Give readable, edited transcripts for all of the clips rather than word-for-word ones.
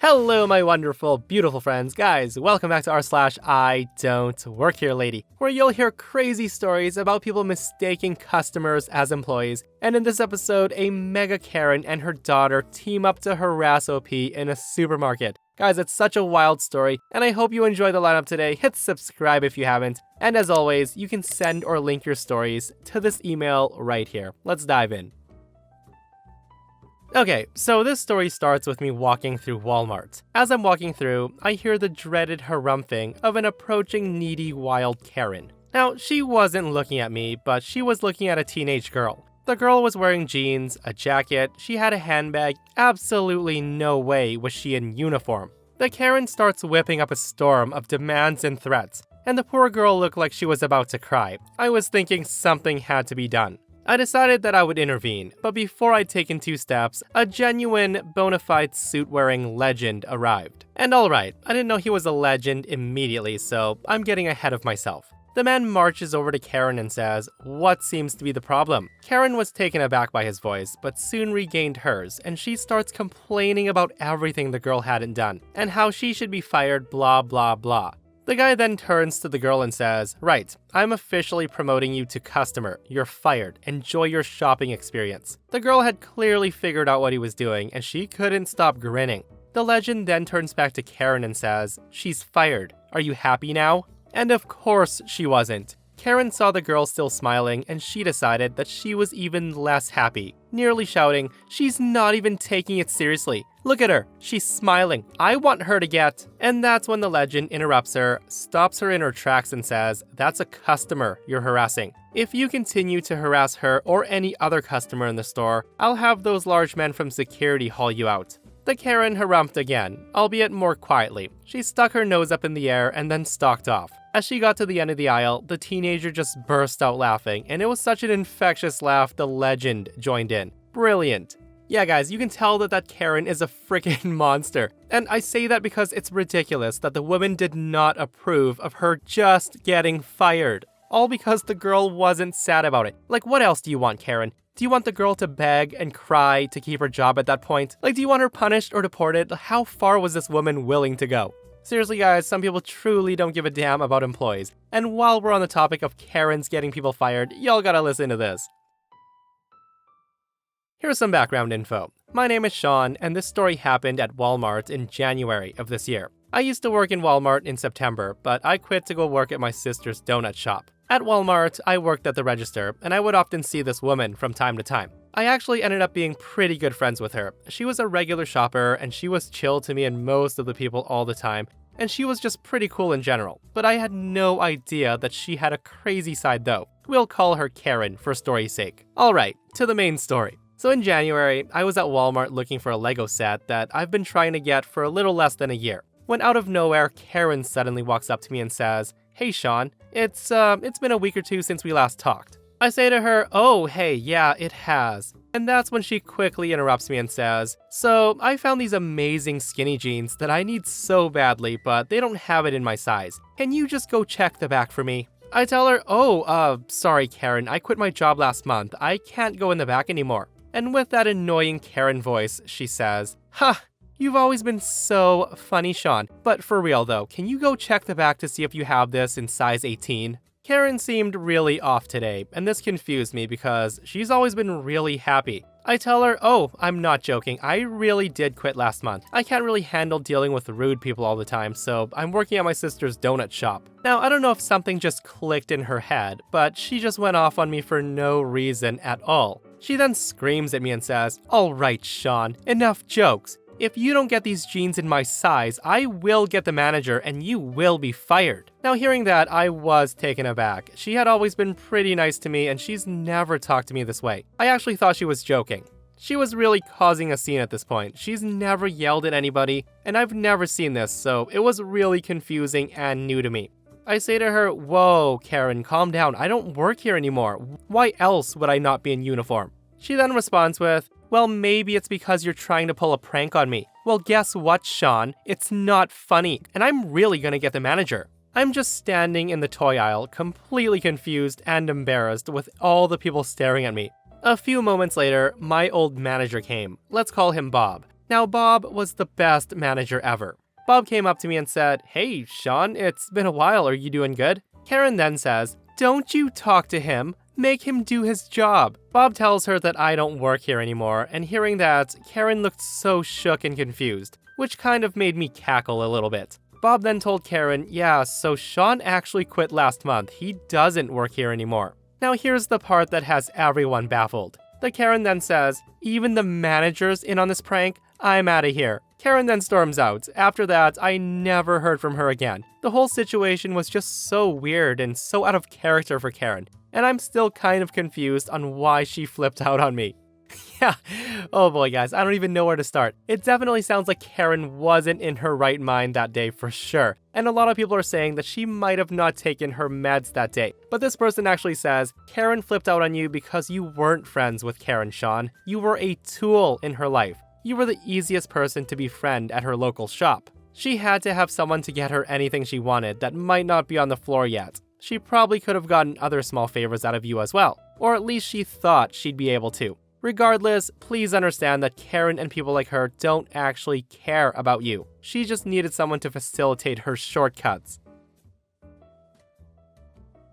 Hello, my wonderful, beautiful friends. Guys, welcome back to r/IDontWorkHereLady, where you'll hear crazy stories about people mistaking customers as employees. And in this episode, a mega Karen and her daughter team up to harass OP in a supermarket. Guys, it's such a wild story, and I hope you enjoy the lineup today. Hit subscribe if you haven't. And as always, you can send or link your stories to this email right here. Let's dive in. Okay, so this story starts with me walking through Walmart. As I'm walking through, I hear the dreaded harumphing of an approaching needy wild Karen. Now, she wasn't looking at me, but she was looking at a teenage girl. The girl was wearing jeans, a jacket, she had a handbag, absolutely no way was she in uniform. The Karen starts whipping up a storm of demands and threats, and the poor girl looked like she was about to cry. I was thinking something had to be done. I decided that I would intervene, but before I'd taken 2 steps, a genuine, bona fide suit-wearing legend arrived. And alright, I didn't know he was a legend immediately, so I'm getting ahead of myself. The man marches over to Karen and says, "What seems to be the problem?" Karen was taken aback by his voice, but soon regained hers, and she starts complaining about everything the girl hadn't done, and how she should be fired, blah blah blah. The guy then turns to the girl and says, "Right, I'm officially promoting you to customer. You're fired. Enjoy your shopping experience." The girl had clearly figured out what he was doing, and she couldn't stop grinning. The legend then turns back to Karen and says, "She's fired. Are you happy now?" And of course she wasn't. Karen saw the girl still smiling, and she decided that she was even less happy, nearly shouting, "She's not even taking it seriously. Look at her, she's smiling. I want her to get..." And that's when the legend interrupts her, stops her in her tracks and says, "That's a customer you're harassing. If you continue to harass her or any other customer in the store, I'll have those large men from security haul you out." The Karen harumphed again, albeit more quietly. She stuck her nose up in the air and then stalked off. As she got to the end of the aisle, the teenager just burst out laughing, and it was such an infectious laugh the legend joined in. Brilliant. Yeah guys, you can tell that Karen is a freaking monster. And I say that because it's ridiculous that the woman did not approve of her just getting fired. All because the girl wasn't sad about it. Like, what else do you want, Karen? Do you want the girl to beg and cry to keep her job at that point? Like, do you want her punished or deported? How far was this woman willing to go? Seriously guys, some people truly don't give a damn about employees. And while we're on the topic of Karens getting people fired, y'all gotta listen to this. Here's some background info. My name is Sean, and this story happened at Walmart in January of this year. I used to work in Walmart in September, but I quit to go work at my sister's donut shop. At Walmart, I worked at the register, and I would often see this woman from time to time. I actually ended up being pretty good friends with her. She was a regular shopper, and she was chill to me and most of the people all the time, and she was just pretty cool in general. But I had no idea that she had a crazy side though. We'll call her Karen for story's sake. Alright, to the main story. So in January, I was at Walmart looking for a Lego set that I've been trying to get for a little less than a year. When out of nowhere, Karen suddenly walks up to me and says, "Hey Sean, it's been a week or 2 since we last talked." I say to her, "Oh, hey, yeah, it has." And that's when she quickly interrupts me and says, "So, I found these amazing skinny jeans that I need so badly, but they don't have it in my size. Can you just go check the back for me?" I tell her, sorry Karen, I quit my job last month. I can't go in the back anymore." And with that annoying Karen voice, she says, "Ha! You've always been so funny, Sean. But for real though, can you go check the back to see if you have this in size 18? Karen seemed really off today, and this confused me because she's always been really happy. I tell her, "Oh, I'm not joking. I really did quit last month. I can't really handle dealing with rude people all the time, so I'm working at my sister's donut shop." Now, I don't know if something just clicked in her head, but she just went off on me for no reason at all. She then screams at me and says, "Alright, Sean, enough jokes. If you don't get these jeans in my size, I will get the manager and you will be fired." Now hearing that, I was taken aback. She had always been pretty nice to me and she's never talked to me this way. I actually thought she was joking. She was really causing a scene at this point. She's never yelled at anybody, and I've never seen this, so it was really confusing and new to me. I say to her, "Whoa, Karen, calm down. I don't work here anymore. Why else would I not be in uniform?" She then responds with, "Well, maybe it's because you're trying to pull a prank on me." Well, guess what, Sean? It's not funny, and I'm really gonna get the manager. I'm just standing in the toy aisle, completely confused and embarrassed with all the people staring at me. A few moments later, my old manager came. Let's call him Bob. Now, Bob was the best manager ever. Bob came up to me and said, "Hey, Sean, it's been a while, are you doing good?" Karen then says, "Don't you talk to him, make him do his job." Bob tells her that I don't work here anymore, and hearing that, Karen looked so shook and confused, which kind of made me cackle a little bit. Bob then told Karen, "Yeah, so Sean actually quit last month, he doesn't work here anymore." Now here's the part that has everyone baffled. The Karen then says, "Even the manager's in on this prank? I'm out of here." Karen then storms out. After that, I never heard from her again. The whole situation was just so weird and so out of character for Karen, and I'm still kind of confused on why she flipped out on me. Yeah, oh boy guys, I don't even know where to start. It definitely sounds like Karen wasn't in her right mind that day for sure. And a lot of people are saying that she might have not taken her meds that day. But this person actually says, Karen flipped out on you because you weren't friends with Karen, Sean. You were a tool in her life. You were the easiest person to befriend at her local shop. She had to have someone to get her anything she wanted that might not be on the floor yet. She probably could have gotten other small favors out of you as well. Or at least she thought she'd be able to. Regardless, please understand that Karen and people like her don't actually care about you. She just needed someone to facilitate her shortcuts.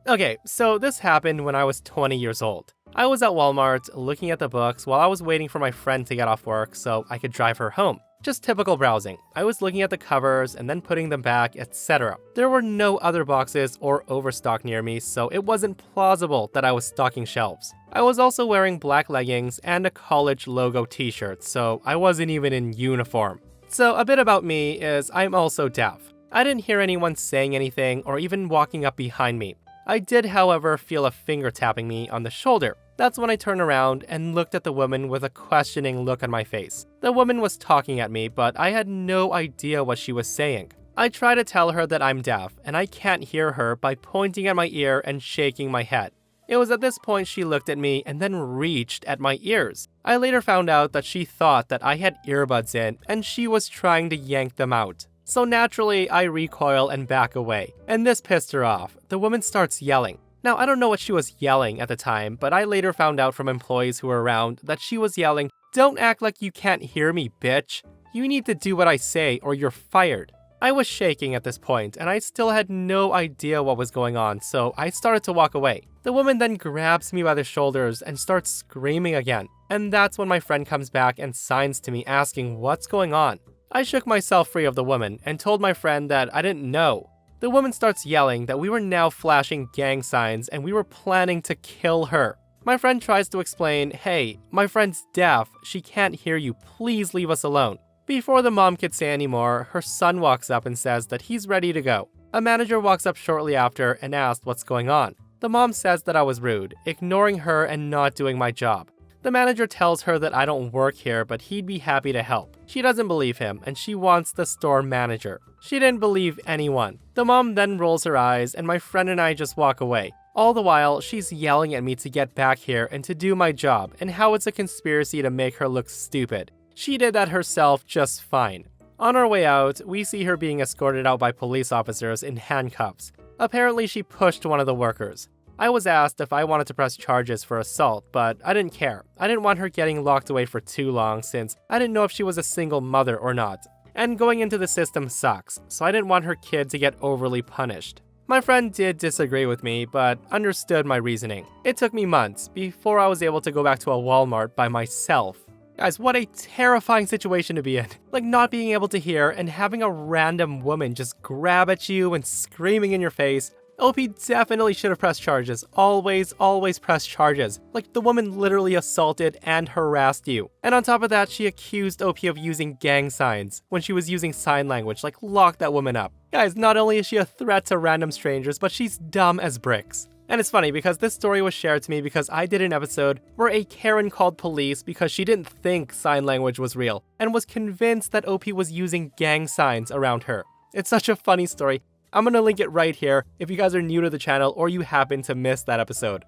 Okay, so this happened when I was 20 years old. I was at Walmart looking at the books while I was waiting for my friend to get off work so I could drive her home. Just typical browsing. I was looking at the covers and then putting them back, etc. There were no other boxes or overstock near me, so it wasn't plausible that I was stocking shelves. I was also wearing black leggings and a college logo t-shirt, so I wasn't even in uniform. So a bit about me is I'm also deaf. I didn't hear anyone saying anything or even walking up behind me. I did, however, feel a finger tapping me on the shoulder. That's when I turned around and looked at the woman with a questioning look on my face. The woman was talking at me, but I had no idea what she was saying. I tried to tell her that I'm deaf and I can't hear her by pointing at my ear and shaking my head. It was at this point she looked at me and then reached at my ears. I later found out that she thought that I had earbuds in and she was trying to yank them out. So naturally, I recoil and back away, and this pissed her off. The woman starts yelling. Now, I don't know what she was yelling at the time, but I later found out from employees who were around that she was yelling, "Don't act like you can't hear me, bitch. You need to do what I say or you're fired." I was shaking at this point, and I still had no idea what was going on, so I started to walk away. The woman then grabs me by the shoulders and starts screaming again, and that's when my friend comes back and signs to me asking what's going on. I shook myself free of the woman and told my friend that I didn't know. The woman starts yelling that we were now flashing gang signs and we were planning to kill her. My friend tries to explain, "Hey, my friend's deaf, she can't hear you, please leave us alone." Before the mom could say any more, her son walks up and says that he's ready to go. A manager walks up shortly after and asks what's going on. The mom says that I was rude, ignoring her and not doing my job. The manager tells her that I don't work here, but he'd be happy to help. She doesn't believe him, and she wants the store manager. She didn't believe anyone. The mom then rolls her eyes, and my friend and I just walk away. All the while, she's yelling at me to get back here and to do my job, and how it's a conspiracy to make her look stupid. She did that herself just fine. On our way out, we see her being escorted out by police officers in handcuffs. Apparently, she pushed one of the workers. I was asked if I wanted to press charges for assault, but I didn't care. I didn't want her getting locked away for too long since I didn't know if she was a single mother or not. And going into the system sucks, so I didn't want her kid to get overly punished. My friend did disagree with me, but understood my reasoning. It took me months before I was able to go back to a Walmart by myself. Guys, what a terrifying situation to be in. Like not being able to hear and having a random woman just grab at you and screaming in your face. OP definitely should have pressed charges. Always press charges. Like the woman literally assaulted and harassed you. And on top of that, she accused OP of using gang signs when she was using sign language. Like lock that woman up. Guys, not only is she a threat to random strangers, but she's dumb as bricks. And it's funny because this story was shared to me because I did an episode where a Karen called police because she didn't think sign language was real and was convinced that OP was using gang signs around her. It's such a funny story. I'm gonna link it right here if you guys are new to the channel or you happen to miss that episode.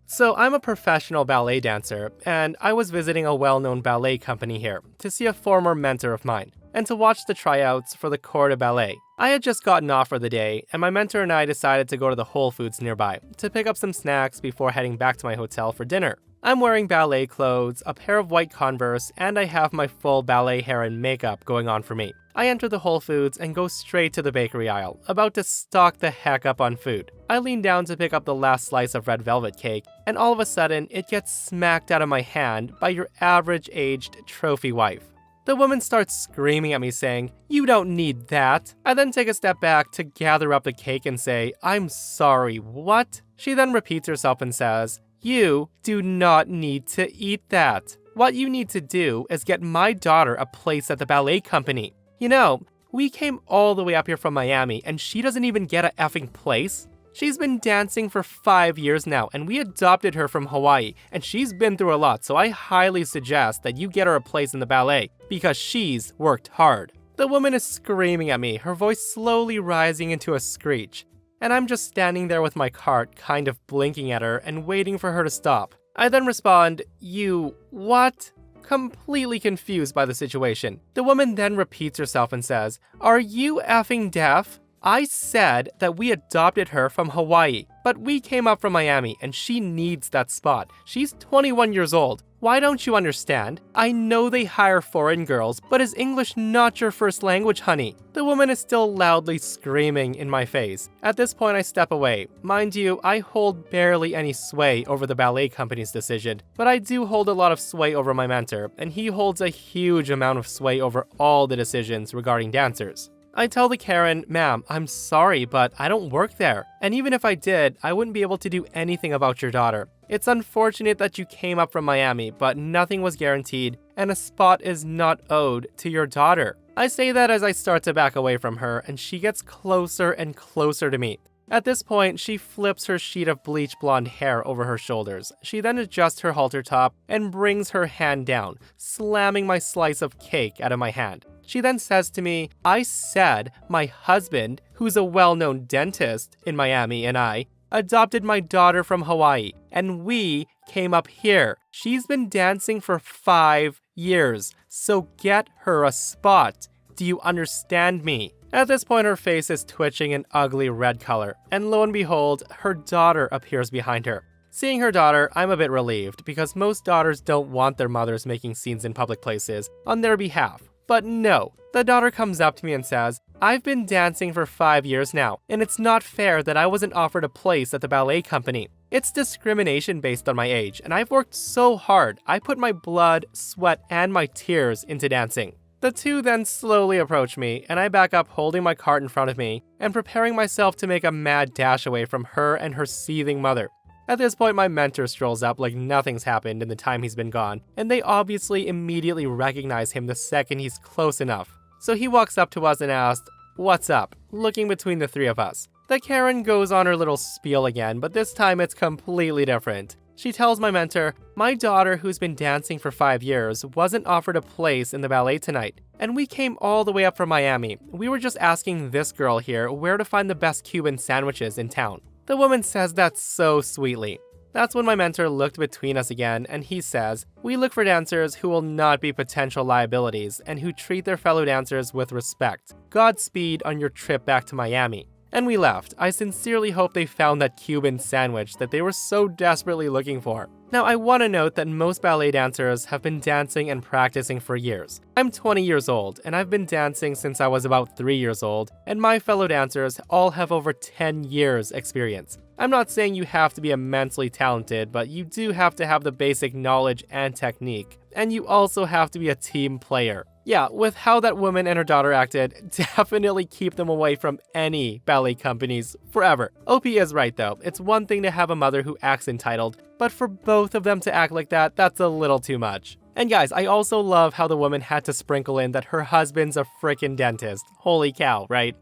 So I'm a professional ballet dancer, and I was visiting a well-known ballet company here to see a former mentor of mine, and to watch the tryouts for the corps de ballet. I had just gotten off for the day, and my mentor and I decided to go to the Whole Foods nearby to pick up some snacks before heading back to my hotel for dinner. I'm wearing ballet clothes, a pair of white Converse, and I have my full ballet hair and makeup going on for me. I enter the Whole Foods and go straight to the bakery aisle, about to stock the heck up on food. I lean down to pick up the last slice of red velvet cake, and all of a sudden, it gets smacked out of my hand by your average-aged trophy wife. The woman starts screaming at me saying, "You don't need that." I then take a step back to gather up the cake and say, "I'm sorry, what?" She then repeats herself and says, "You do not need to eat that. What you need to do is get my daughter a place at the ballet company. You know, we came all the way up here from Miami and she doesn't even get a effing place. She's been dancing for 5 years now, and we adopted her from Hawaii, and she's been through a lot, so I highly suggest that you get her a place in the ballet, because she's worked hard." The woman is screaming at me, her voice slowly rising into a screech, and I'm just standing there with my cart, kind of blinking at her and waiting for her to stop. I then respond, "You what?" Completely confused by the situation. The woman then repeats herself and says, "Are you effing deaf? I said that we adopted her from Hawaii, but we came up from Miami and she needs that spot. She's 21 years old. Why don't you understand? I know they hire foreign girls, but is English not your first language, honey?" The woman is still loudly screaming in my face. At this point, I step away. Mind you, I hold barely any sway over the ballet company's decision, but I do hold a lot of sway over my mentor, and he holds a huge amount of sway over all the decisions regarding dancers. I tell the Karen, "Ma'am, I'm sorry, but I don't work there. And even if I did, I wouldn't be able to do anything about your daughter. It's unfortunate that you came up from Miami, but nothing was guaranteed, and a spot is not owed to your daughter." I say that as I start to back away from her, and she gets closer and closer to me. At this point, she flips her sheet of bleach blonde hair over her shoulders. She then adjusts her halter top and brings her hand down, slamming my slice of cake out of my hand. She then says to me, "I said my husband, who's a well-known dentist in Miami, and I adopted my daughter from Hawaii, and we came up here. She's been dancing for 5 years, so get her a spot. Do you understand me?" At this point, her face is twitching an ugly red color, and lo and behold, her daughter appears behind her. Seeing her daughter, I'm a bit relieved, because most daughters don't want their mothers making scenes in public places on their behalf. But no, the daughter comes up to me and says, "I've been dancing for 5 years now, and it's not fair that I wasn't offered a place at the ballet company. It's discrimination based on my age, and I've worked so hard. I put my blood, sweat, and my tears into dancing." The two then slowly approach me, and I back up holding my cart in front of me and preparing myself to make a mad dash away from her and her seething mother. At this point, my mentor strolls up like nothing's happened in the time he's been gone, and they obviously immediately recognize him the second he's close enough. So he walks up to us and asks, "What's up?" looking between the three of us. The Karen goes on her little spiel again, but this time it's completely different. She tells my mentor, "My daughter, who's been dancing for 5 years, wasn't offered a place in the ballet tonight, and we came all the way up from Miami. We were just asking this girl here where to find the best Cuban sandwiches in town." The woman says that so sweetly. That's when my mentor looked between us again, and he says, "We look for dancers who will not be potential liabilities and who treat their fellow dancers with respect. Godspeed on your trip back to Miami." And we left. I sincerely hope they found that Cuban sandwich that they were so desperately looking for. Now, I want to note that most ballet dancers have been dancing and practicing for years. I'm 20 years old, and I've been dancing since I was about 3 years old, and my fellow dancers all have over 10 years experience. I'm not saying you have to be immensely talented, but you do have to have the basic knowledge and technique, and you also have to be a team player. Yeah, with how that woman and her daughter acted, definitely keep them away from any ballet companies forever. OP is right though, it's one thing to have a mother who acts entitled, but for both of them to act like that, that's a little too much. And guys, I also love how the woman had to sprinkle in that her husband's a frickin' dentist. Holy cow, right?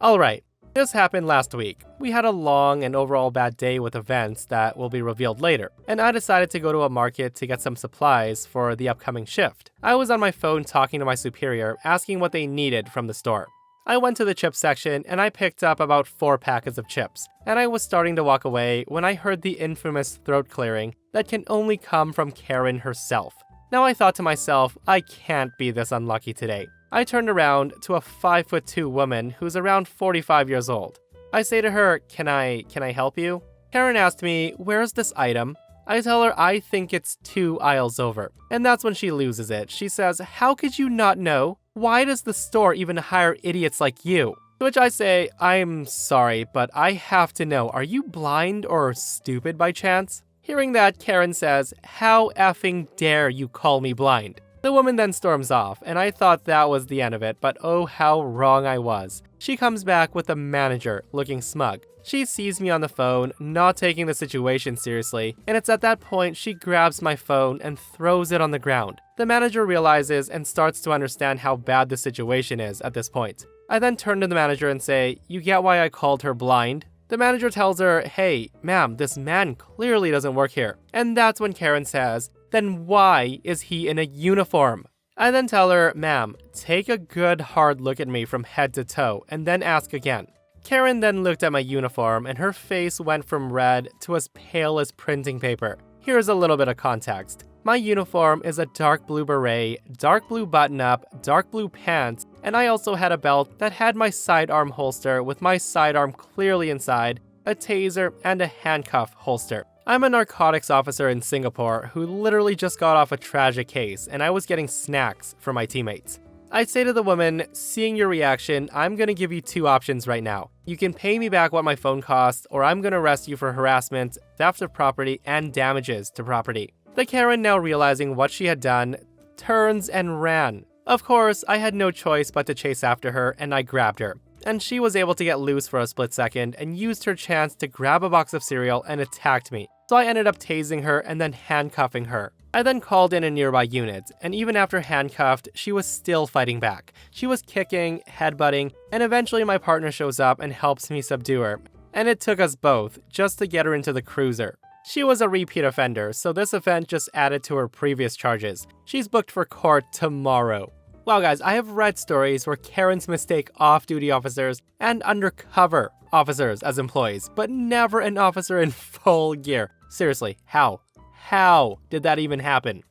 Alright. This happened last week. We had a long and overall bad day with events that will be revealed later, and I decided to go to a market to get some supplies for the upcoming shift. I was on my phone talking to my superior, asking what they needed from the store. I went to the chip section and I picked up about 4 packets of chips, and I was starting to walk away when I heard the infamous throat clearing that can only come from Karen herself. Now I thought to myself, I can't be this unlucky today. I turned around to a 5'2" woman who's around 45 years old. I say to her, can I help you?" Karen asked me, "Where's this item?" I tell her I think it's 2 aisles over. And that's when she loses it. She says, "How could you not know? Why does the store even hire idiots like you?" To which I say, "I'm sorry, but I have to know, are you blind or stupid by chance?" Hearing that, Karen says, "How effing dare you call me blind?" The woman then storms off, and I thought that was the end of it, but oh how wrong I was. She comes back with the manager, looking smug. She sees me on the phone, not taking the situation seriously, and it's at that point she grabs my phone and throws it on the ground. The manager realizes and starts to understand how bad the situation is at this point. I then turn to the manager and say, "You get why I called her blind?" The manager tells her, "Hey, ma'am, this man clearly doesn't work here." And that's when Karen says, "Then why is he in a uniform?" I then tell her, "Ma'am, take a good hard look at me from head to toe and then ask again." Karen then looked at my uniform and her face went from red to as pale as printing paper. Here's a little bit of context. My uniform is a dark blue beret, dark blue button-up, dark blue pants, and I also had a belt that had my sidearm holster with my sidearm clearly inside, a taser, and a handcuff holster. I'm a narcotics officer in Singapore who literally just got off a tragic case, and I was getting snacks for my teammates. I say to the woman, "Seeing your reaction, I'm gonna give you 2 options right now. You can pay me back what my phone costs, or I'm gonna arrest you for harassment, theft of property, and damages to property." The Karen, now realizing what she had done, turns and ran. Of course, I had no choice but to chase after her, and I grabbed her. And she was able to get loose for a split second and used her chance to grab a box of cereal and attacked me. So I ended up tasing her and then handcuffing her. I then called in a nearby unit, and even after handcuffed, she was still fighting back. She was kicking, headbutting, and eventually my partner shows up and helps me subdue her. And it took us both just to get her into the cruiser. She was a repeat offender, so this event just added to her previous charges. She's booked for court tomorrow. Wow guys, I have read stories where Karens mistake off-duty officers and undercover officers as employees, but never an officer in full gear. Seriously, how? How did that even happen?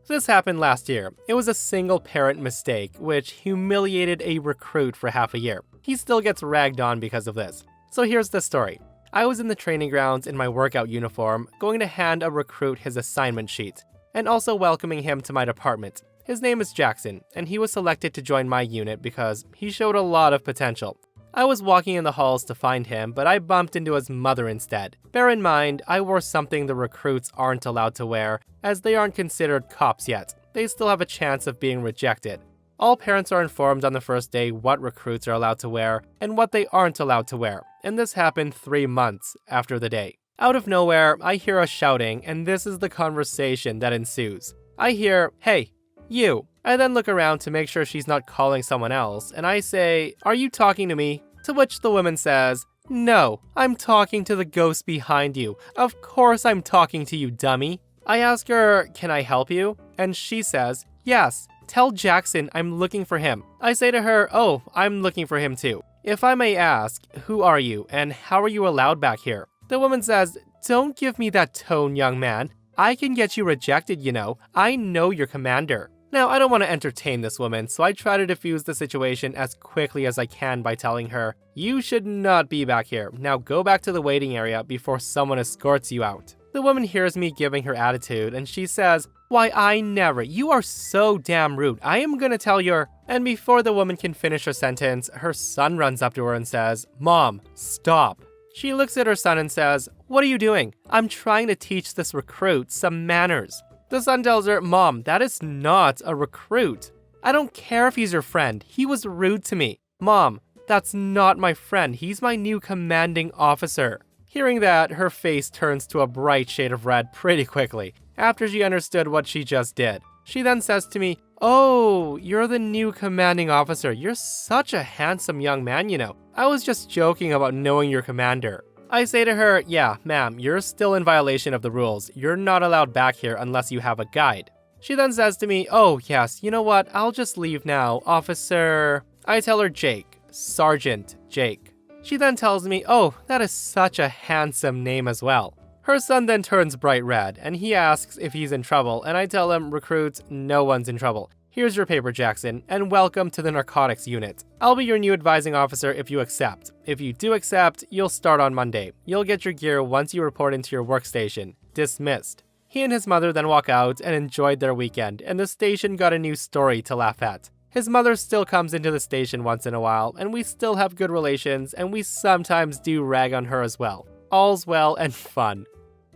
This happened last year. It was a single parent mistake, which humiliated a recruit for half a year. He still gets ragged on because of this. So here's the story. I was in the training grounds in my workout uniform, going to hand a recruit his assignment sheet, and also welcoming him to my department. His name is Jackson, and he was selected to join my unit because he showed a lot of potential. I was walking in the halls to find him, but I bumped into his mother instead. Bear in mind, I wore something the recruits aren't allowed to wear, as they aren't considered cops yet. They still have a chance of being rejected. All parents are informed on the first day what recruits are allowed to wear and what they aren't allowed to wear, and this happened 3 months after the day. Out of nowhere, I hear us shouting, and this is the conversation that ensues. I hear, "Hey, you." I then look around to make sure she's not calling someone else, and I say, "Are you talking to me?" To which the woman says, "No, I'm talking to the ghost behind you. Of course I'm talking to you, dummy." I ask her, "Can I help you?" And she says, "Yes, tell Jackson I'm looking for him." I say to her, "Oh, I'm looking for him too. If I may ask, who are you and how are you allowed back here?" The woman says, "Don't give me that tone, young man. I can get you rejected, you know. I know your commander." Now, I don't want to entertain this woman, so I try to defuse the situation as quickly as I can by telling her, "You should not be back here. Now go back to the waiting area before someone escorts you out." The woman hears me giving her attitude, and she says, "Why, I never. You are so damn rude. I am gonna tell your..." And before the woman can finish her sentence, her son runs up to her and says, "Mom, stop." She looks at her son and says, "What are you doing? I'm trying to teach this recruit some manners." The son tells her, "Mom, that is not a recruit. I don't care if he's your friend. He was rude to me." "Mom, that's not my friend. He's my new commanding officer." Hearing that, her face turns to a bright shade of red pretty quickly, after she understood what she just did. She then says to me, "Oh, you're the new commanding officer. You're such a handsome young man, you know. I was just joking about knowing your commander." I say to her, "Yeah, ma'am, you're still in violation of the rules. You're not allowed back here unless you have a guide." She then says to me, "Oh, yes, you know what? I'll just leave now, Officer..." I tell her Jake, Sergeant Jake. She then tells me, "Oh, that is such a handsome name as well." Her son then turns bright red, and he asks if he's in trouble, and I tell him, "Recruit, no one's in trouble. Here's your paper, Jackson, and welcome to the narcotics unit. I'll be your new advising officer if you accept. If you do accept, you'll start on Monday. You'll get your gear once you report into your workstation. Dismissed." He and his mother then walk out and enjoyed their weekend, and the station got a new story to laugh at. His mother still comes into the station once in a while, and we still have good relations, and we sometimes do rag on her as well. All's well and fun.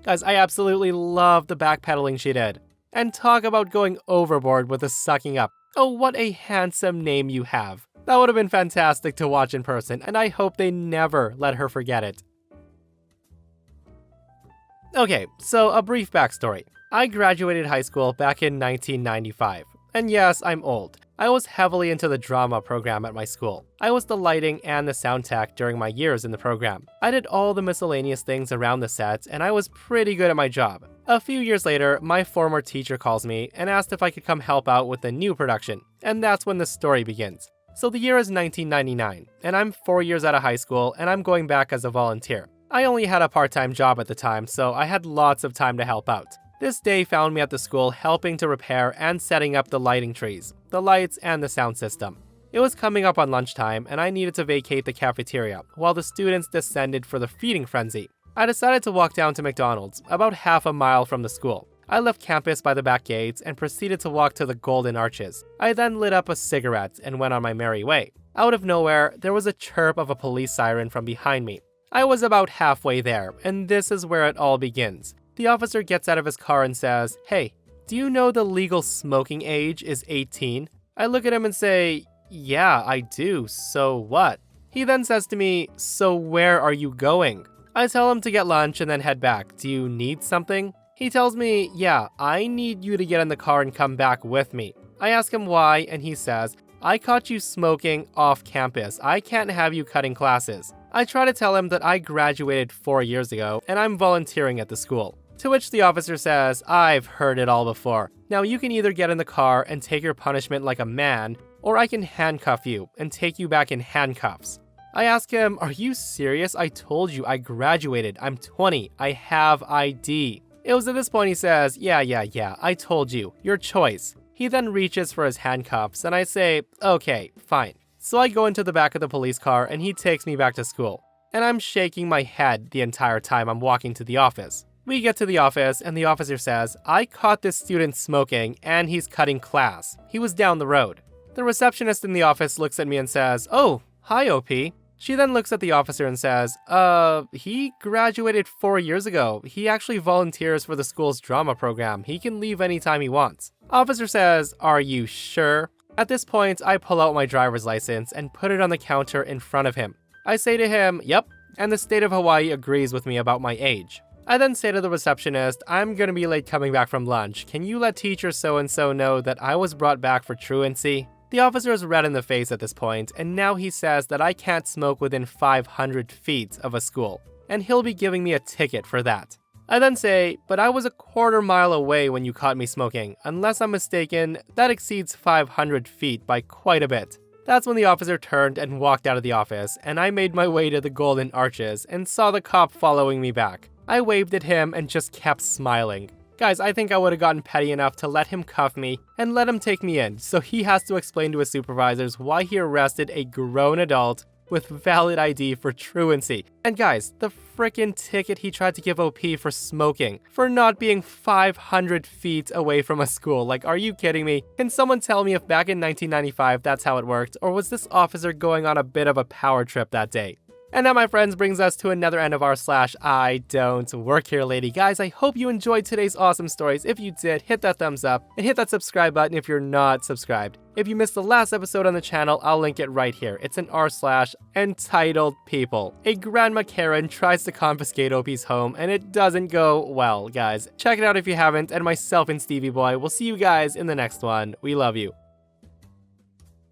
Guys, I absolutely love the backpedaling she did. And talk about going overboard with the sucking up. Oh, what a handsome name you have. That would have been fantastic to watch in person, and I hope they never let her forget it. Okay, so a brief backstory. I graduated high school back in 1995. And yes, I'm old. I was heavily into the drama program at my school. I was the lighting and the sound tech during my years in the program. I did all the miscellaneous things around the set, and I was pretty good at my job. A few years later, my former teacher calls me and asked if I could come help out with the new production, and that's when the story begins. So the year is 1999, and I'm 4 years out of high school, and I'm going back as a volunteer. I only had a part-time job at the time, so I had lots of time to help out. This day found me at the school helping to repair and setting up the lighting trees, the lights, and the sound system. It was coming up on lunchtime, and I needed to vacate the cafeteria while the students descended for the feeding frenzy. I decided to walk down to McDonald's, about half a mile from the school. I left campus by the back gates and proceeded to walk to the Golden Arches. I then lit up a cigarette and went on my merry way. Out of nowhere, there was a chirp of a police siren from behind me. I was about halfway there, and this is where it all begins. The officer gets out of his car and says, "Hey, do you know the legal smoking age is 18? I look at him and say, "Yeah, I do, so what?" He then says to me, "So where are you going?" I tell him to get lunch and then head back. "Do you need something?" He tells me, "Yeah, I need you to get in the car and come back with me." I ask him why, and he says, "I caught you smoking off campus. I can't have you cutting classes." I try to tell him that I graduated 4 years ago and I'm volunteering at the school. To which the officer says, "I've heard it all before. Now you can either get in the car and take your punishment like a man, or I can handcuff you and take you back in handcuffs." I ask him, "Are you serious? I told you I graduated. I'm 20. I have ID." It was at this point he says, Yeah, I told you. Your choice." He then reaches for his handcuffs and I say, "Okay, fine." So I go into the back of the police car and he takes me back to school. And I'm shaking my head the entire time I'm walking to the office. We get to the office and the officer says, "I caught this student smoking and he's cutting class. He was down the road." The receptionist in the office looks at me and says, "Oh, hi OP." She then looks at the officer and says, He graduated 4 years ago. He actually volunteers for the school's drama program. He can leave anytime he wants." Officer says, "Are you sure?" At this point, I pull out my driver's license and put it on the counter in front of him. I say to him, "Yep," and the state of Hawaii agrees with me about my age. I then say to the receptionist, "I'm gonna be late coming back from lunch. Can you let teacher so-and-so know that I was brought back for truancy?" The officer is red in the face at this point, and now he says that I can't smoke within 500 feet of a school, and he'll be giving me a ticket for that. I then say, "But I was a quarter mile away when you caught me smoking. Unless I'm mistaken, that exceeds 500 feet by quite a bit." That's when the officer turned and walked out of the office, and I made my way to the Golden Arches and saw the cop following me back. I waved at him and just kept smiling. Guys, I think I would have gotten petty enough to let him cuff me and let him take me in, so he has to explain to his supervisors why he arrested a grown adult with valid ID for truancy. And guys, the frickin' ticket he tried to give OP for smoking, for not being 500 feet away from a school. Like, are you kidding me? Can someone tell me if back in 1995 that's how it worked, or was this officer going on a bit of a power trip that day? And that, my friends, brings us to another end of our /IDontWorkHereLady. Guys, I hope you enjoyed today's awesome stories. If you did, hit that thumbs up and hit that subscribe button if you're not subscribed. If you missed the last episode on the channel, I'll link it right here. It's an r/entitled people. A Grandma Karen tries to confiscate OP's home and it doesn't go well, guys. Check it out if you haven't, and myself and Stevie Boy will see you guys in the next one. We love you.